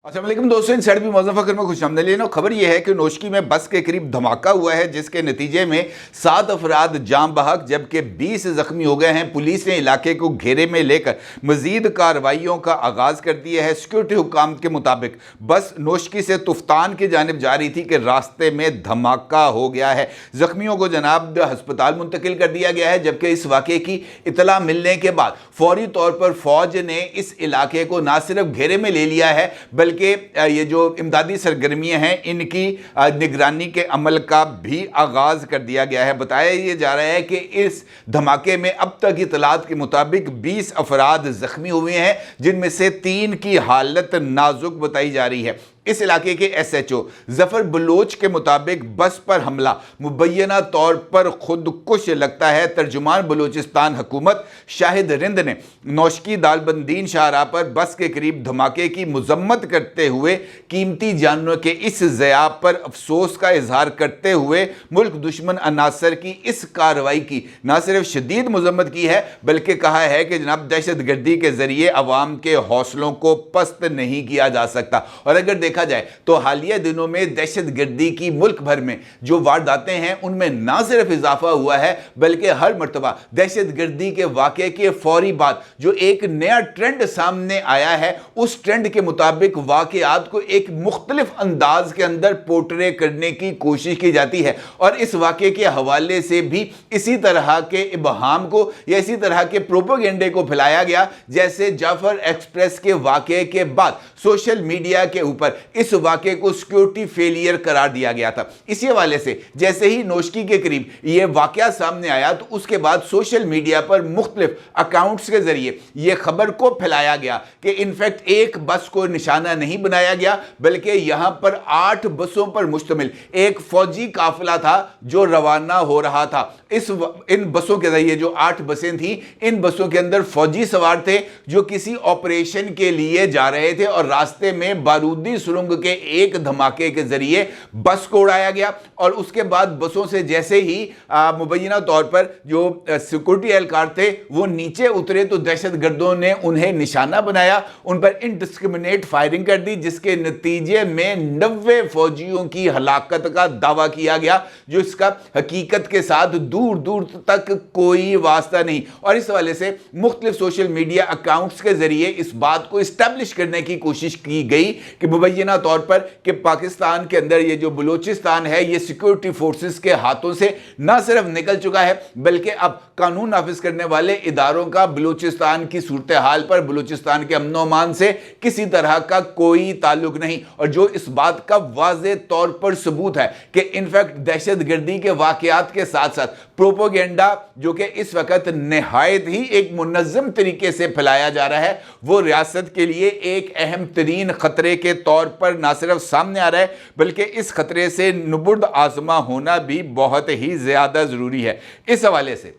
अस्सलाम वालेकुम दोस्तों, इन साइड भी मौजूद फकर में खुशामदीद। खबर यह है कि नोशकी में बस के करीब धमाका हुआ है, जिसके नतीजे में 7 अफराद जाम बहक जबकि 20 जख्मी हो गए हैं। पुलिस ने इलाके को घेरे में लेकर मजीद कार्रवाइयों का आगाज कर दिया है। सिक्योरिटी हुकाम के मुताबिक बस नोशकी से तुफ्तान की जानिब जा रही थी कि रास्ते में धमाका हो गया है। जख्मियों को जनाब हस्पताल मुंतकिल कर दिया गया है, जबकि इस वाक़े की इतला मिलने के बाद फौरी तौर पर फौज ने इस इलाके को ना सिर्फ घेरे में ले लिया है बल्कि ये जो इमदादी सरगर्मियां हैं इनकी निगरानी के अमल का भी आगाज कर दिया गया है। बताया ये जा रहा है कि इस धमाके में अब तक इतलात के मुताबिक 20 अफराद जख्मी हुए हैं, जिनमें से 3 की हालत नाजुक बताई जा रही है। इस इलाके के SHO जफर बलोच के मुताबिक बस पर हमला मुबैना तौर पर खुदकुश लगता है। तर्जुमान बलोचिस्तान हुकूमत शाहिद रिंद ने नौशकी दालबंदीन शाहराह पर बस के करीब धमाके की मजम्मत करते हुए कीमती जानवरों के इस ज़या पर अफसोस का इजहार करते हुए मुल्क दुश्मन अनासर की इस कार्रवाई की न सिर्फ शदीद मजम्मत की है बल्कि कहा है कि जनाब दहशत गर्दी के जरिए अवाम के हौसलों को पस्त नहीं किया जा सकता। और अगर देखा जाए तो हालिया दिनों में दहशत गर्दी की मुल्क भर में जो वारदातें हैं उनमें ना सिर्फ इजाफा हुआ है बल्कि हर मर्तबा दहशत गर्दी के वाक़े के फौरी बाद जो एक नया ट्रेंड सामने आया है, उस ट्रेंड के मुताबिक वाक़यात को एक मुख्तलिफ अंदाज के अंदर पोर्ट्रे करने की कोशिश की जाती है। और इस वाक़े के हवाले से भी इसी तरह के इबहाम को या इसी तरह के प्रोपेगेंडे को फैलाया गया, जैसे जाफर एक्सप्रेस के वाक़े के बाद सोशल मीडिया के ऊपर इस वाक़े को सिक्योरिटी फेलियर करार दिया गया था। इसी हवाले से जैसे ही नोशकी के करीब यह वाक़या सामने आया तो उसके बाद सोशल मीडिया पर मुख्तलिफ अकाउंट्स के जरिए यह खबर को फैलाया गया कि इनफैक्ट एक बस को निशाना नहीं बनाया गया बल्कि यहां पर 8 बसों पर मुश्तमिल एक फौजी काफिला था जो रवाना हो रहा था। इन बसों के जरिए जो 8 बसें थी, इन बसों के अंदर फौजी सवार थे जो किसी ऑपरेशन के लिए जा रहे थे और रास्ते में बारूदी सुरंग के एक धमाके के जरिए बस को उड़ाया गया। और उसके बाद बसों से जैसे ही मुबैना तौर पर जो सिक्योरिटी एहलकार थे वो नीचे उतरे तो दहशत गर्दों ने उन्हें निशाना बनाया, उन पर इनडिस्क्रिमिनेट फायरिंग कर दी, जिसके नतीजे में 90 फौजियों की हलाकत का दावा किया गया, जो इसका हकीकत के साथ दूर दूर तक कोई वास्ता नहीं। और इस हवाले से मुख्तलिफ सोशल मीडिया अकाउंट्स के जरिए इस बात को इस्टेब्लिश करने की कोशिश की गई कि मुबैना तौर पर कि पाकिस्तान के अंदर ये जो बलूचिस्तान है ये सिक्योरिटी फोर्सेस के हाथों से न सिर्फ निकल चुका है बल्कि अब कानून नाफिज करने वाले इदारों का बलूचिस्तान की सूरत हाल पर, बलूचिस्तान के अमन अमान से किसी तरह का कोई ताल्लुक नहीं। और जो इस बात का वाज़े तौर पर सबूत है कि इनफैक्ट दहशत गर्दी के वाकयात के साथ साथ प्रोपेगेंडा जो कि इस वक्त नहायत ही एक मुनज़्ज़म तरीके से फैलाया जा रहा है, वो रियासत के लिए एक अहम तरीन खतरे के तौर पर ना सिर्फ सामने आ रहा है बल्कि इस खतरे से नुबुर्द आज़मा होना भी बहुत ही ज़्यादा ज़रूरी है। इस हवाले से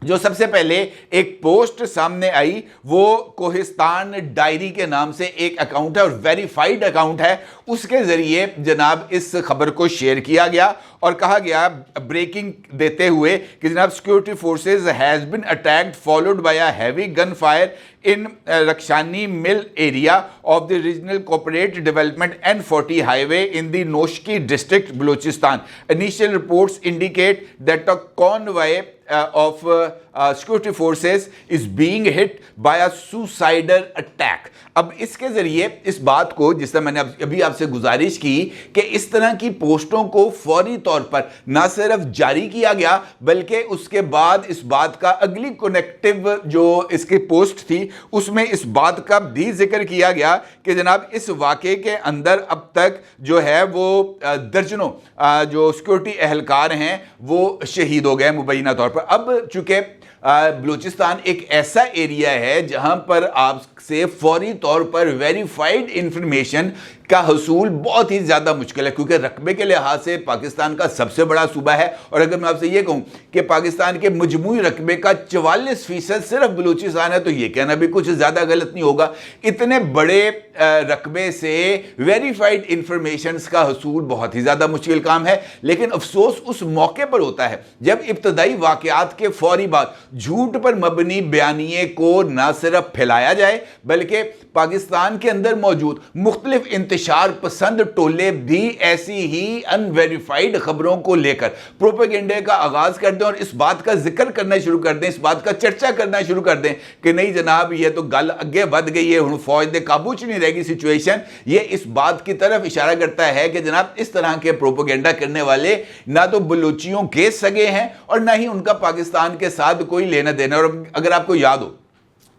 जो सबसे पहले एक पोस्ट सामने आई वो कोहिस्तान डायरी के नाम से एक अकाउंट है और वेरीफाइड अकाउंट है, उसके ज़रिए जनाब इस खबर को शेयर किया गया और कहा गया ब्रेकिंग देते हुए कि जनाब security forces has been attacked followed by a heavy gun fire in Rakshani Mill area of the Regional Corporate Development N40 highway in the Noshki district, Balochistan. Initial reports indicate that a convoy of security forces is being hit by a suicidal attack. अब इसके ज़रिए इस बात को, जिससे मैंने अभी आपसे गुजारिश की कि इस तरह की पोस्टों को फौरी तौर पर ना सिर्फ जारी किया गया बल्कि उसके बाद इस बात का अगली कनेक्टिव जो इसकी पोस्ट थी उसमें इस बात का भी जिक्र किया गया कि जनाब इस वाक़े के अंदर अब तक जो है वो दर्जनों जो सिक्योरिटी एहलकार हैं वो शहीद हो गए मुबैना तौर पर। अब चूँकि बलूचिस्तान एक ऐसा एरिया है जहां पर आपसे फौरी तौर पर वेरीफाइड इंफॉर्मेशन का हसूल बहुत ही ज़्यादा मुश्किल है, क्योंकि रकबे के लिहाज से पाकिस्तान का सबसे बड़ा सूबा है। और अगर मैं आपसे ये कहूँ कि पाकिस्तान के मजमूई रकबे का 44% सिर्फ बलूचिस्तान है, तो ये कहना भी कुछ ज़्यादा गलत नहीं होगा। इतने बड़े रकबे से वेरीफाइड इंफॉर्मेशन का हसूल बहुत ही ज़्यादा मुश्किल काम है। लेकिन अफसोस उस मौके पर होता है जब इब्तदाई वाक़यात के फौरी बाद झूठ पर मबनी बयानिए को न सिर्फ फैलाया जाए, बल्कि पाकिस्तान के अंदर मौजूद मुख्तलिफ इंतशार पसंद टोले भी ऐसी ही अनवेरीफाइड खबरों को लेकर प्रोपेगेंडे का आगाज कर दें और इस बात का जिक्र करना शुरू कर दें, इस बात का चर्चा करना शुरू कर दें कि नहीं जनाब ये तो गल अगे बढ़ गई है, हुण फौज दे काबू च नहीं रहेगी सिचुएशन। ये इस बात की तरफ इशारा करता है कि जनाब इस तरह के प्रोपेगेंडा करने वाले ना तो बलूचियों के सगे हैं और ना ही उनका पाकिस्तान के साथ कोई लेना देना। और अगर आपको याद हो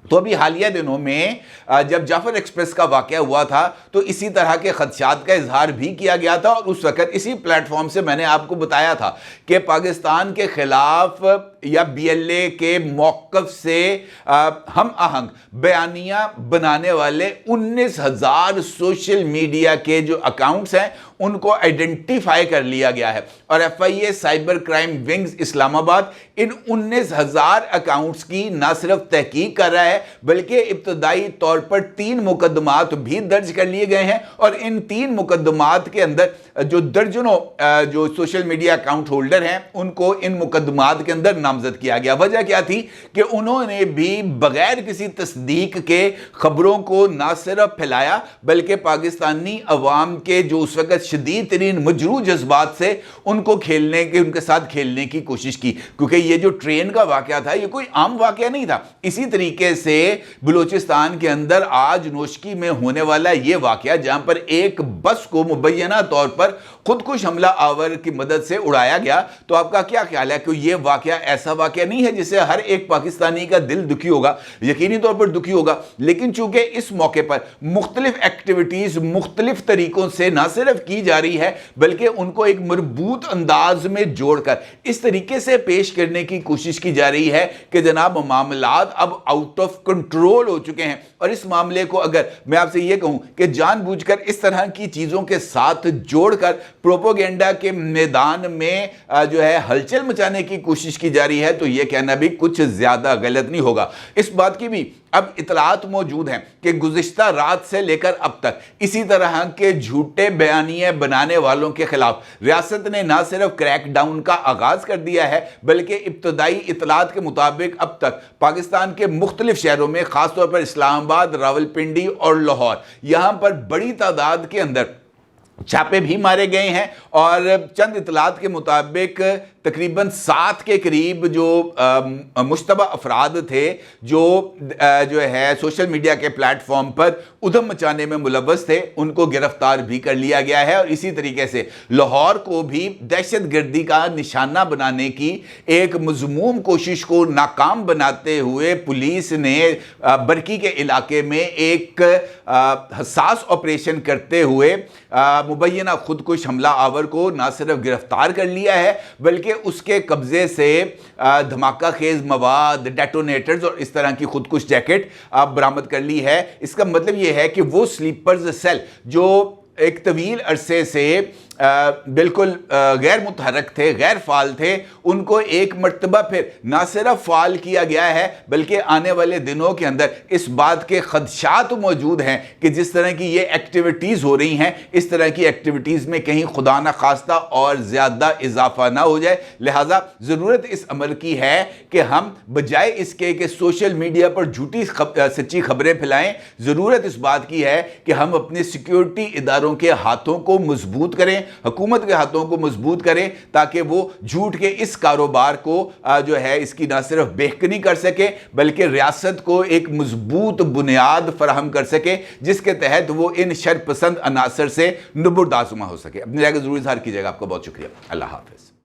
तो अभी हालिया दिनों में जब जाफर एक्सप्रेस का वाक़या हुआ था तो इसी तरह के खदशात का इजहार भी किया गया था, और उस वक़्त इसी प्लेटफॉर्म से मैंने आपको बताया था कि पाकिस्तान के ख़िलाफ़ या BLA के मौक़िफ़ से हम आहंग बयानियाँ बनाने वाले 19,000 सोशल मीडिया के जो अकाउंट्स हैं उनको आइडेंटिफाई कर लिया गया है। और FIA cyber crime wings Islamabad इन 19,000 अकाउंट्स की ना सिर्फ तहकीक कर रहा है बल्कि इब्तदाई तौर पर 3 मुकदमात भी दर्ज कर लिए गए हैं। और इन 3 मुकदमात के अंदर जो दर्जनों जो सोशल मीडिया अकाउंट होल्डर हैं उनको इन मुकदमात के अंदर नामजद किया गया। वजह क्या थी कि उन्होंने भी बगैर किसी तस्दीक के खबरों को ना सिर्फ फैलाया बल्कि पाकिस्तानी अवाम के जो उस वक्त शदीद तरीन मजरू जज्बात से उनके साथ खेलने की कोशिश की, क्योंकि ये जो ट्रेन का वाकया था ये कोई आम वाकया नहीं था। इसी तरीके से बलूचिस्तान के अंदर आज नोशकी में होने वाला ये वाकया जहां पर एक बस को मुबैना तौर पर खुदकुश हमला आवर की मदद से उड़ाया गया, तो आपका क्या ख्याल है कि ये वाकया ऐसा वाकया नहीं है जिससे हर एक पाकिस्तानी का दिल दुखी होगा? यकीनी तौर पर दुखी होगा। लेकिन चूंकि इस मौके पर मुख्तलिफ एक्टिविटीज मुख्तलिफ तरीकों से ना सिर्फ की जा रही है बल्कि उनको एक मजबूत अंदाज में जोड़कर इस तरीके से पेश करने की कोशिश की जा रही है कि जनाब मामलात अब आउट ऑफ कंट्रोल हो चुके हैं। और इस मामले को अगर मैं आपसे यह कहूं कि जानबूझकर इस तरह की चीजों के साथ जोड़कर प्रोपेगेंडा के मैदान में जो है हलचल मचाने की कोशिश की जा रही है, तो यह कहना भी कुछ ज्यादा गलत नहीं होगा। इस बात की भी अब इतलात मौजूद हैं कि गुज़िश्ता रात से लेकर अब तक इसी तरह के झूठे बयानिए बनाने वालों के खिलाफ रियासत ने ना सिर्फ क्रैक डाउन का आगाज कर दिया है बल्कि इब्तदाई इतलात के मुताबिक अब तक पाकिस्तान के मुख्तलिफ शहरों में खासतौर पर इस्लामाबाद, रावलपिंडी और लाहौर, यहाँ पर बड़ी तादाद के अंदर छापे भी मारे गए हैं। और चंद इतलात के मुताबिक तकरीबन 7 के करीब जो मुश्तबा अफराद थे जो है सोशल मीडिया के प्लेटफॉर्म पर उधम मचाने में मुलव्वस थे, उनको गिरफ्तार भी कर लिया गया है। और इसी तरीके से लाहौर को भी दहशत गर्दी का निशाना बनाने की एक मज़मूम कोशिश को नाकाम बनाते हुए पुलिस ने बरकी के इलाके में एक हसास ऑपरेशन करते हुए मुबैना खुदकुश हमला आवर को ना सिर्फ गिरफ्तार कर लिया है बल्कि उसके कब्जे से धमाका खेज मवाद, डेटोनेटर्स और इस तरह की खुदकुश जैकेट बरामद कर ली है। इसका मतलब यह है कि वो स्लीपर्स सेल जो एक तवील अरसे से बिल्कुल गैर मुतहरक थे, गैर फाल थे, उनको एक मर्तबा फिर ना सिर्फ फाल किया गया है बल्कि आने वाले दिनों के अंदर इस बात के खदशात मौजूद हैं कि जिस तरह की ये एक्टिविटीज़ हो रही हैं इस तरह की एक्टिविटीज़ में कहीं खुदा न खास्ता और ज़्यादा इजाफा ना हो जाए। लिहाजा ज़रूरत इस अमल की है कि हम बजाय इसके कि सोशल मीडिया पर झूठी सच्ची खबरें फैलाएं, ज़रूरत इस बात की है कि हम अपने सिक्योरिटी इदारों के हाथों को मजबूत करें, हुकूमत के हाथों को मजबूत करें ताकि वो झूठ के इस कारोबार को जो है इसकी ना सिर्फ बेहतरी कर सके बल्कि रियासत को एक मजबूत बुनियाद फराहम कर सके जिसके तहत वो इन शरपसंद अनासर से नुबुर्द आज़मा हो सके। अपनी राय का जरूर इज़हार कीजिएगा। आपका बहुत शुक्रिया। अल्लाह हाफ़िज़।